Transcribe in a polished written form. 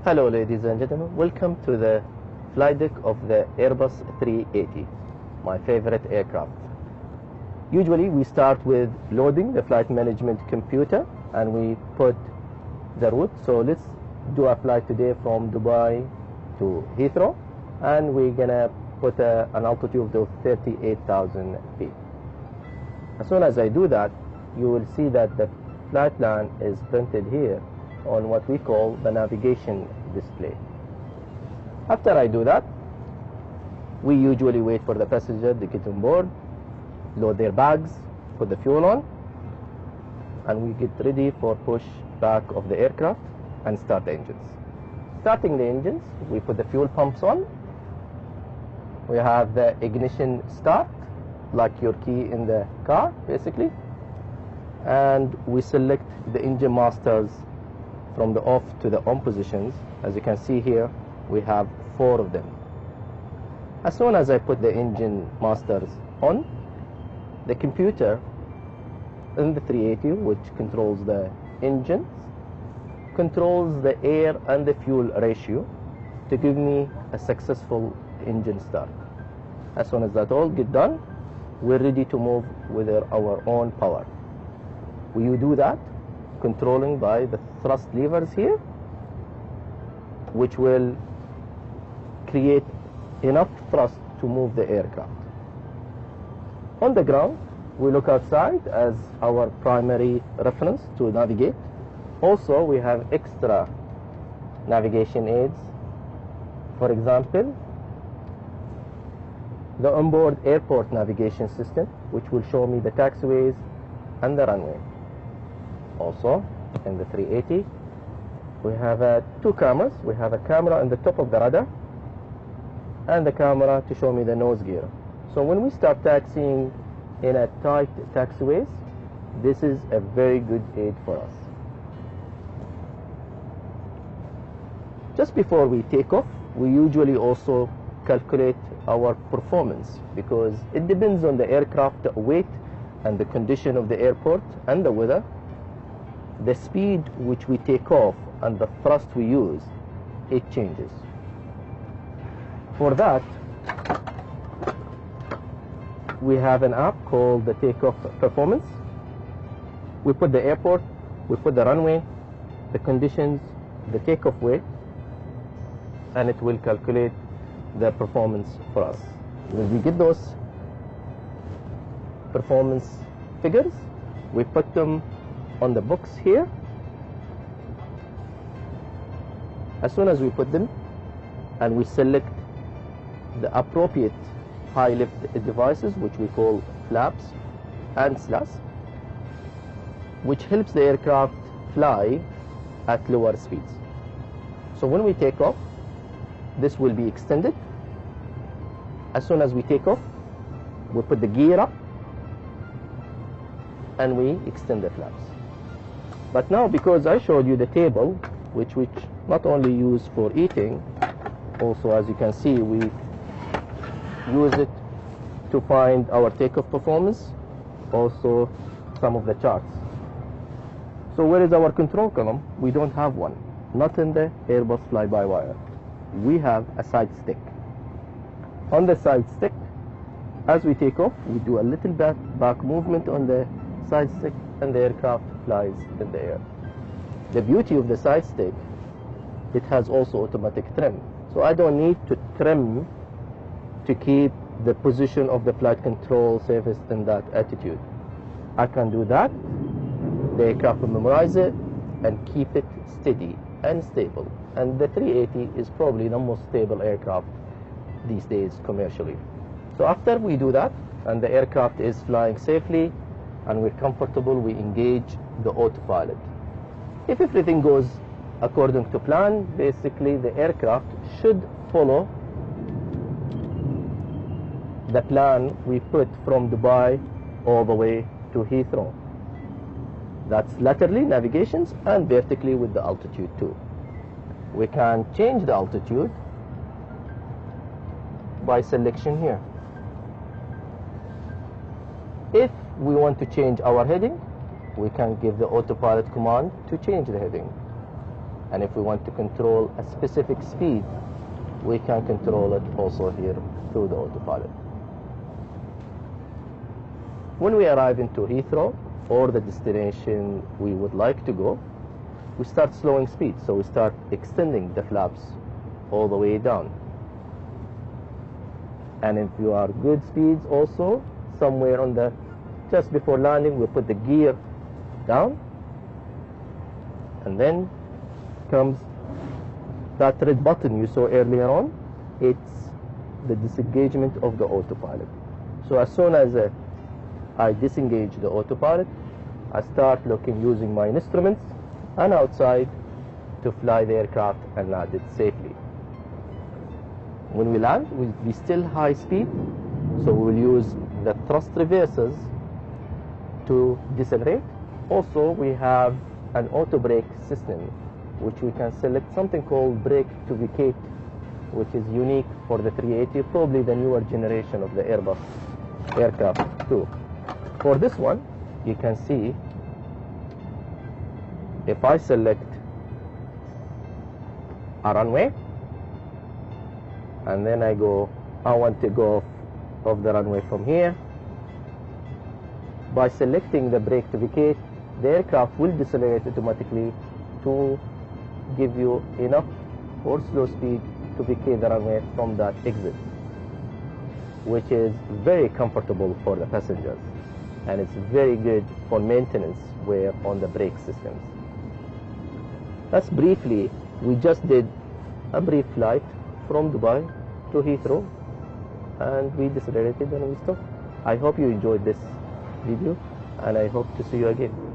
Hello ladies and gentlemen, welcome to the flight deck of the Airbus 380, my favorite aircraft. Usually we start with loading the flight management computer and we put the route. So let's do a flight today from Dubai to Heathrow, and we're gonna put an altitude of 38,000 feet. As soon as I do that, you will see that the flight plan is printed here on what we call the navigation display. After I do that, we usually wait for the passenger to get on board, load their bags, put the fuel on, and we get ready for push back of the aircraft and start the engines. Starting the engines, we put the fuel pumps on. We have the ignition start, like your key in the car basically, and we select the engine masters from the off to the on positions. As you can see here, we have 4 of them. As soon as I put the engine masters on, the computer in the 380, which controls the engines, controls the air and the fuel ratio to give me a successful engine start. As soon as that all get done, we're ready to move with our own power. We do that controlling by the thrust levers here, which will create enough thrust to move the aircraft. On the ground, we look outside as our primary reference to navigate. Also, we have extra navigation aids. For example, the onboard airport navigation system, which will show me the taxiways and the runway. Also, in the 380, we have 2 cameras. We have a camera on the top of the radar and the camera to show me the nose gear. So when we start taxiing in a tight taxiways, this is a very good aid for us. Just before we take off, we usually also calculate our performance, because it depends on the aircraft weight and the condition of the airport and the weather. The speed which we take off and the thrust we use, it changes. For that, we have an app called the Takeoff Performance. We put the airport, we put the runway, the conditions, the takeoff weight, and it will calculate the performance for us. When we get those performance figures, we put them on the box here. As soon as we put them and we select the appropriate high lift devices, which we call flaps and slats, which helps the aircraft fly at lower speeds. So when we take off, this will be extended. As soon as we take off, we put the gear up and we extend the flaps. But now, because I showed you the table, which not only used for eating, also as you can see, we use it to find our takeoff performance, also some of the charts. So where is our control column? We don't have one, not in the Airbus fly-by-wire. We have a side stick. On the side stick, as we take off, we do a little back movement on the side stick and the aircraft flies in the air. The beauty of the side stick, it has also automatic trim. So I don't need to trim to keep the position of the flight control surface in that attitude. I can do that. The aircraft will memorize it and keep it steady and stable. And the 380 is probably the most stable aircraft these days commercially. So after we do that and the aircraft is flying safely and we're comfortable, we engage the autopilot. If everything goes according to plan, basically the aircraft should follow the plan we put from Dubai all the way to Heathrow. That's laterally navigations and vertically with the altitude too. We can change the altitude by selection here. If we want to change our heading, we can give the autopilot command to change the heading. And if we want to control a specific speed, we can control it also here through the autopilot. When we arrive into Heathrow or the destination we would like to go, we start slowing speed. So we start extending the flaps all the way down. And if you are good speeds also, somewhere on the, just before landing, we put the gear down, and then comes that red button you saw earlier on. It's the disengagement of the autopilot. So as soon as I disengage the autopilot, I start looking using my instruments and outside to fly the aircraft and land it safely. When we land, we'll be still high speed, so we will use the thrust reversers to decelerate. Also, we have an auto brake system, which we can select something called brake to vacate, which is unique for the 380, probably the newer generation of the Airbus aircraft too. For this one, you can see if I select a runway and then I want to go off the runway from here, by selecting the brake to vacate, the aircraft will decelerate automatically to give you enough or slow speed to vacate the runway from that exit, which is very comfortable for the passengers, and it's very good for maintenance wear on the brake systems. That's briefly, we just did a brief flight from Dubai to Heathrow, and we decelerated and we stopped. I hope you enjoyed this video, and I hope to see you again.